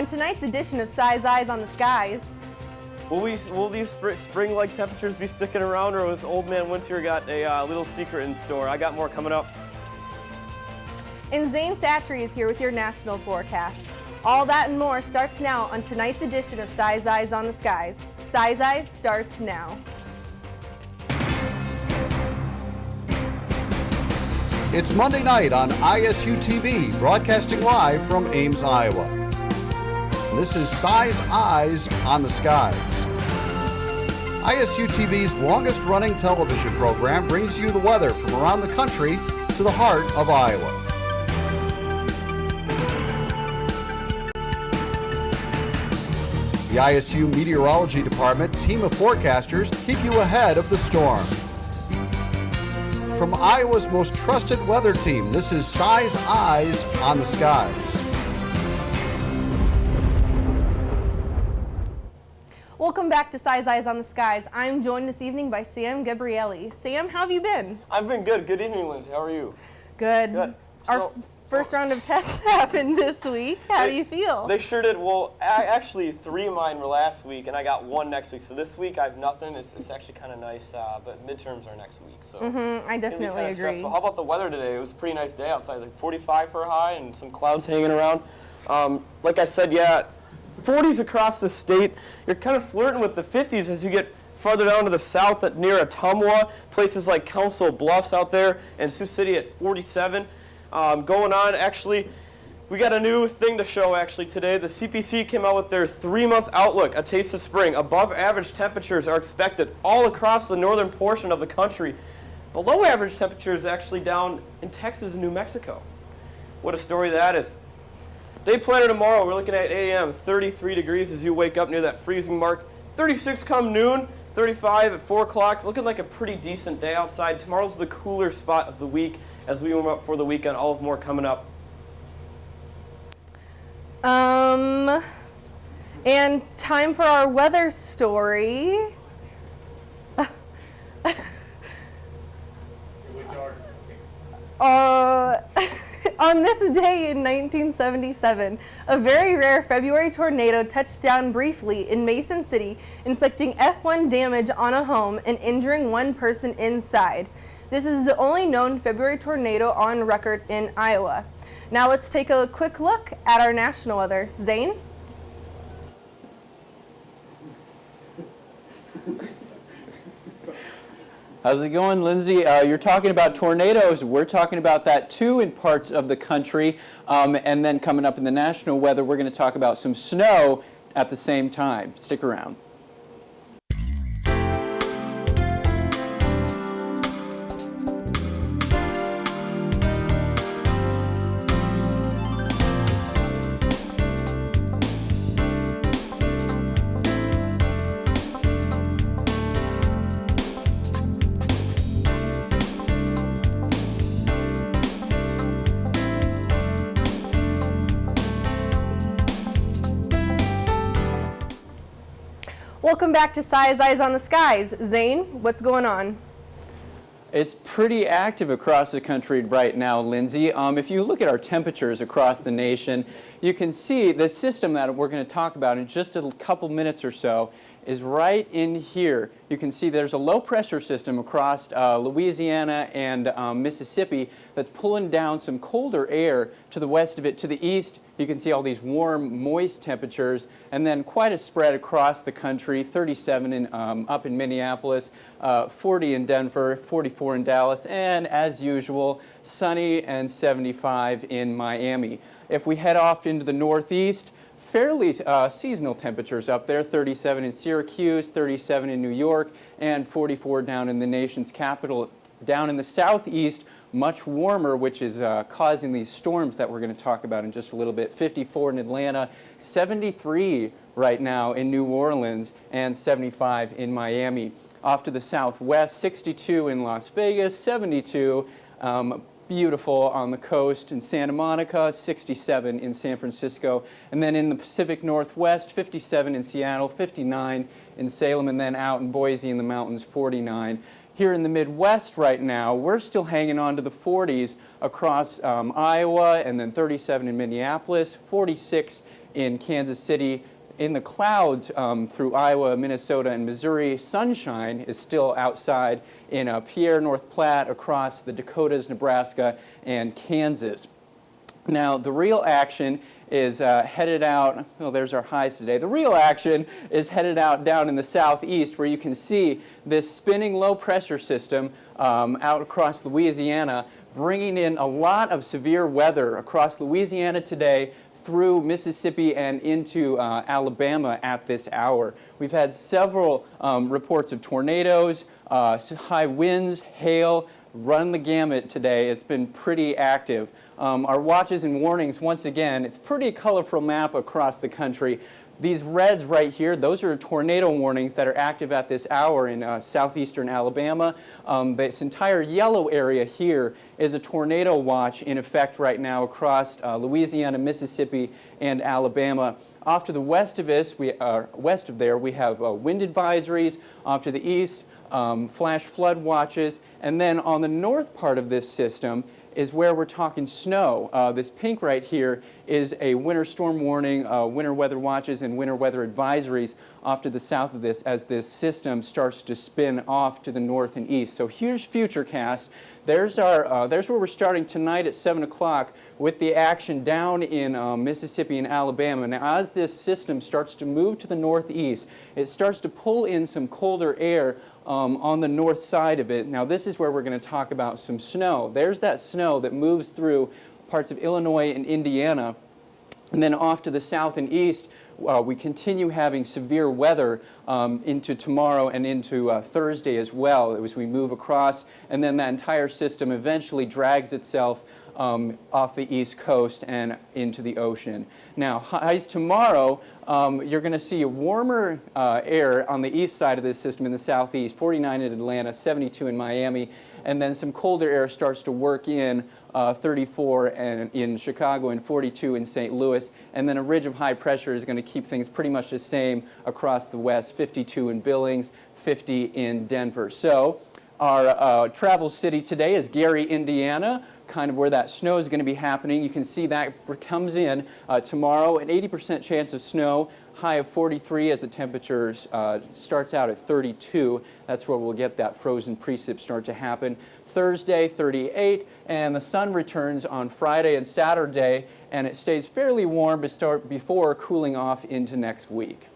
On tonight's edition of Size Eyes on the Skies, Will these spring-like temperatures be sticking around, or has Old Man Winter got a little secret in store? I got more coming up. and Zane Satre is here with your national forecast. All that and more starts now on tonight's edition of Size Eyes on the Skies. Size Eyes starts now. It's Monday night on ISU TV, broadcasting live from Ames, Iowa. This is Size Eyes on the Skies. ISU TV's longest-running television program brings you the weather from around the country to the heart of Iowa. The ISU Meteorology Department team of forecasters keep you ahead of the storm. From Iowa's most trusted weather team, this is Size Eyes on the Skies. Welcome back to Size Eyes on the Skies. I'm joined this evening by Sam Gabrielli. Sam, how have you been? I've been good. Good evening, Lindsay. How are you? Good. Good. Our first round of tests happened this week. How do you feel? They sure did. Well, actually, 3 of mine were last week, and I got 1 next week. So this week I have nothing. It's actually kind of nice, but midterms are next week. So I definitely agree. Stressful. How about the weather today? It was a pretty nice day outside, like 45 for a high and some clouds hanging around. Like I said, yeah, 40s across the state. You're kind of flirting with the 50s as you get farther down to the south near Ottumwa, places like Council Bluffs out there, and Sioux City at 47. Going on, actually, we got a new thing to show actually today. The CPC came out with their 3-month outlook, a taste of spring. Above average temperatures are expected all across the northern portion of the country. Below average temperatures actually down in Texas and New Mexico. What a story that is. Day planner tomorrow, we're looking at 8 a.m., 33 degrees as you wake up near that freezing mark. 36 come noon, 35 at 4 o'clock. Looking like a pretty decent day outside. Tomorrow's the cooler spot of the week as we warm up for the weekend. All of more coming up. And time for our weather story. On this day in 1977, a very rare February tornado touched down briefly in Mason City, inflicting F1 damage on a home and injuring 1 person inside. This is the only known February tornado on record in Iowa. Now let's take a quick look at our national weather. Zane? How's it going, Lindsay? You're talking about tornadoes. We're talking about that too in parts of the country. And then coming up in the national weather, we're going to talk about some snow at the same time. Stick around. Welcome back to Size Eyes on the Skies. Zane, what's going on? It's pretty active across the country right now, Lindsay. If you look at our temperatures across the nation, you can see the system that we're going to talk about in just a couple minutes or so is right in here. You can see there's a low pressure system across Louisiana and Mississippi that's pulling down some colder air to the west of it. To the east, you can see all these warm, moist temperatures, and then quite a spread across the country. 37 up in Minneapolis, 40 in Denver, 44 in Dallas, and as usual, sunny and 75 in Miami. If we head off into the northeast, fairly seasonal temperatures up there, 37 in Syracuse, 37 in New York, and 44 down in the nation's capital. Down in the southeast, much warmer, which is causing these storms that we're going to talk about in just a little bit. 54 in Atlanta, 73 right now in New Orleans, and 75 in Miami. Off to the southwest, 62 in Las Vegas, 72 beautiful on the coast in Santa Monica, 67 in San Francisco, and then in the Pacific Northwest, 57 in Seattle, 59 in Salem, and then out in Boise in the mountains, 49. Here in the Midwest right now, we're still hanging on to the 40s across Iowa, and then 37 in Minneapolis, 46 in Kansas City. In the clouds through Iowa, Minnesota, and Missouri, sunshine is still outside in Pierre, North Platte, across the Dakotas, Nebraska, and Kansas. Now, the real action is headed out, well, there's our highs today. The real action is headed out down in the southeast, where you can see this spinning low pressure system out across Louisiana, bringing in a lot of severe weather across Louisiana today, through Mississippi and into Alabama at this hour. We've had several reports of tornadoes, high winds, hail, run the gamut today. It's been pretty active. Our watches and warnings, once again, it's a pretty colorful map across the country. These reds right here, those are tornado warnings that are active at this hour in southeastern Alabama. This entire yellow area here is a tornado watch in effect right now across Louisiana, Mississippi, and Alabama. Off to the west of this, we have wind advisories. Off to the east, flash flood watches. And then on the north part of this system is where we're talking snow. This pink right here is a winter storm warning, winter weather watches, and winter weather advisories off to the south of this as this system starts to spin off to the north and east. So here's Futurecast. There's where we're starting tonight at 7 o'clock with the action down in Mississippi and Alabama. Now, as this system starts to move to the northeast, it starts to pull in some colder air on the north side of it. Now, this is where we're going to talk about some snow. There's that snow that moves through parts of Illinois and Indiana. And then off to the south and east, we continue having severe weather into tomorrow and into Thursday as well as we move across. And then that entire system eventually drags itself off the east coast and into the ocean. Now, highs tomorrow, you're going to see warmer air on the east side of this system in the southeast, 49 in Atlanta, 72 in Miami, and then some colder air starts to work in 34 in Chicago and 42 in St. Louis, and then a ridge of high pressure is going to keep things pretty much the same across the west, 52 in Billings, 50 in Denver. So our travel city today is Gary, Indiana, kind of where that snow is going to be happening. You can see that comes in tomorrow, an 80% chance of snow, high of 43 as the temperature starts out at 32. That's where we'll get that frozen precip start to happen. Thursday, 38, and the sun returns on Friday and Saturday, and it stays fairly warm before cooling off into next week.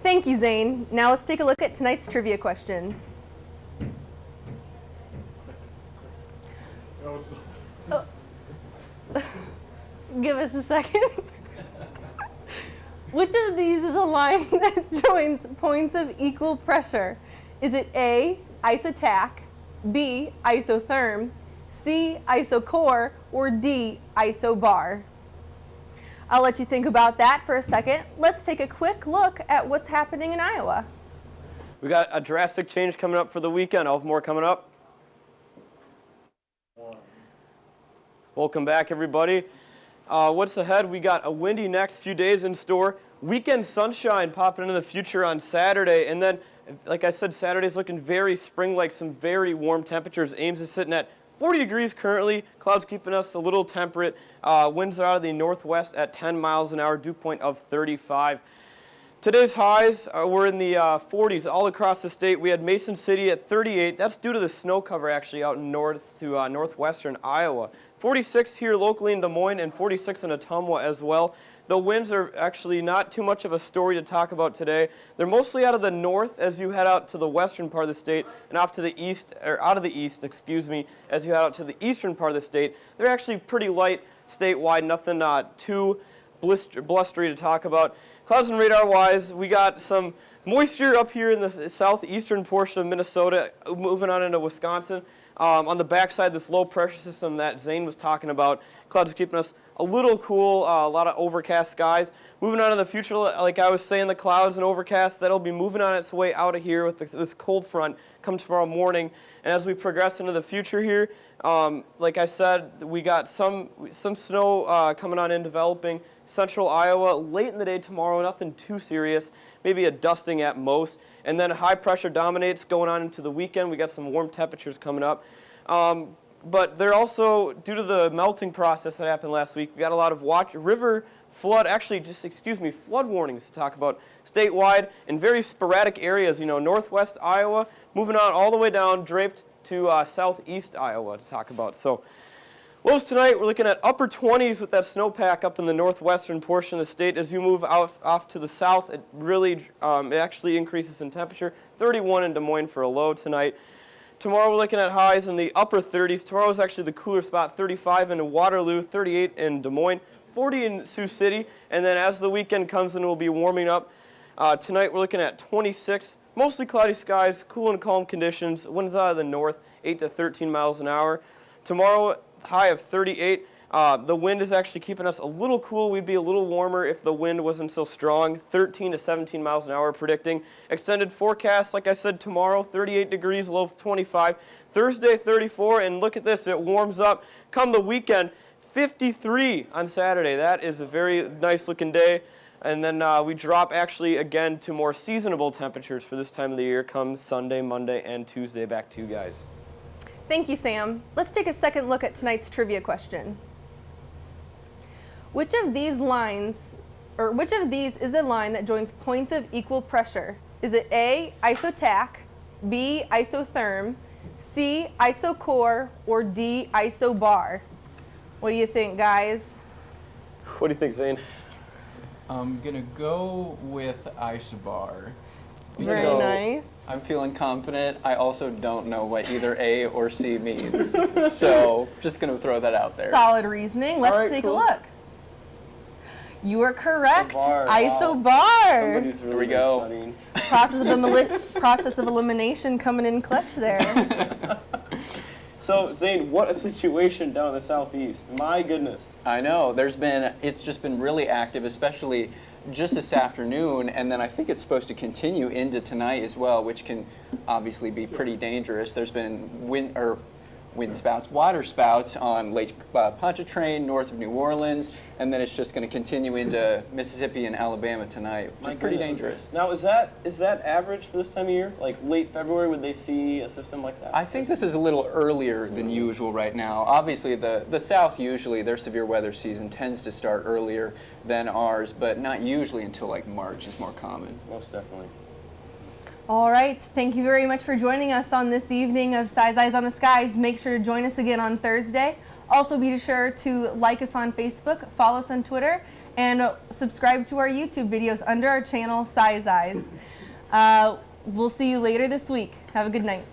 Thank you, Zane. Now let's take a look at tonight's trivia question. Give us a second. Which of these is a line that joins points of equal pressure? Is it A, isotac, B, isotherm, C, isocore, or D, isobar? I'll let you think about that for a second. Let's take a quick look at what's happening in Iowa. We got a drastic change coming up for the weekend. I'll have more coming up. Welcome back, everybody. What's ahead? We got a windy next few days in store. Weekend sunshine popping into the future on Saturday. And then, like I said, Saturday's looking very spring-like, some very warm temperatures. Ames is sitting at 40 degrees currently. Clouds keeping us a little temperate. Winds are out of the northwest at 10 miles an hour, dew point of 35. Today's highs were in the 40s all across the state. We had Mason City at 38. That's due to the snow cover actually out in north to northwestern Iowa. 46 here locally in Des Moines and 46 in Ottumwa as well. The winds are actually not too much of a story to talk about today. They're mostly out of the north as you head out to the western part of the state and off to the east, or out of the east, excuse me, as you head out to the eastern part of the state. They're actually pretty light statewide, nothing too blustery to talk about. Clouds and radar-wise, we got some moisture up here in the southeastern portion of Minnesota, moving on into Wisconsin. On the backside, this low pressure system that Zane was talking about, clouds are keeping us a little cool, a lot of overcast skies. Moving on to the future, like I was saying, the clouds and overcast, that'll be moving on its way out of here with this cold front come tomorrow morning. And as we progress into the future here, Like I said, we got some snow coming on in developing. Central Iowa late in the day tomorrow, nothing too serious, maybe a dusting at most. And then high pressure dominates going on into the weekend. We got some warm temperatures coming up. But they're also, due to the melting process that happened last week, we got a lot of flood warnings to talk about statewide in very sporadic areas, northwest Iowa, moving on all the way down, draped to southeast Iowa to talk about. So lows tonight, we're looking at upper 20s with that snowpack up in the northwestern portion of the state. As you move off to the south, it really it actually increases in temperature. 31 in Des Moines for a low tonight. Tomorrow we're looking at highs in the upper 30s. Tomorrow is actually the cooler spot, 35 in Waterloo, 38 in Des Moines, 40 in Sioux City. And then as the weekend comes in, we'll be warming up. Tonight we're looking at 26, mostly cloudy skies, cool and calm conditions, winds out of the north, 8 to 13 miles an hour. Tomorrow, high of 38. The wind is actually keeping us a little cool. We'd be a little warmer if the wind wasn't so strong. 13 to 17 miles an hour predicting. Extended forecast, like I said, tomorrow, 38 degrees, low of 25. Thursday, 34, and look at this, it warms up. Come the weekend, 53 on Saturday. That is a very nice looking day. And then we drop actually again to more seasonable temperatures for this time of the year come Sunday, Monday, and Tuesday. Back to you guys. Thank you, Sam. Let's take a second look at tonight's trivia question. Which of these is a line that joins points of equal pressure? Is it A, isotac, B, isotherm, C, isocore, or D, isobar? What do you think, guys? What do you think, Zane? I'm gonna go with isobar. Very nice. I'm feeling confident. I also don't know what either A or C means. So just gonna throw that out there. Solid reasoning. Let's All right, take cool. a look. You are correct. Isobar, Isobar. wow. Somebody's really Here we been go. studying. Process of elimination coming in clutch there. So, Zane, what a situation down in the southeast. My goodness. I know. It's just been really active, especially just this afternoon, and then I think it's supposed to continue into tonight as well, which can obviously be pretty dangerous. There's been water spouts on Lake Pontchartrain, north of New Orleans, and then it's just going to continue into Mississippi and Alabama tonight, which is pretty dangerous. Now, is that average for this time of year? Like late February, would they see a system like that? I think this is a little earlier than usual right now. Obviously, the South usually, their severe weather season tends to start earlier than ours, but not usually until like March is more common. Most definitely. All right. Thank you very much for joining us on this evening of Size Eyes on the Skies. Make sure to join us again on Thursday. Also be sure to like us on Facebook, follow us on Twitter, and subscribe to our YouTube videos under our channel, Size Eyes. We'll see you later this week. Have a good night.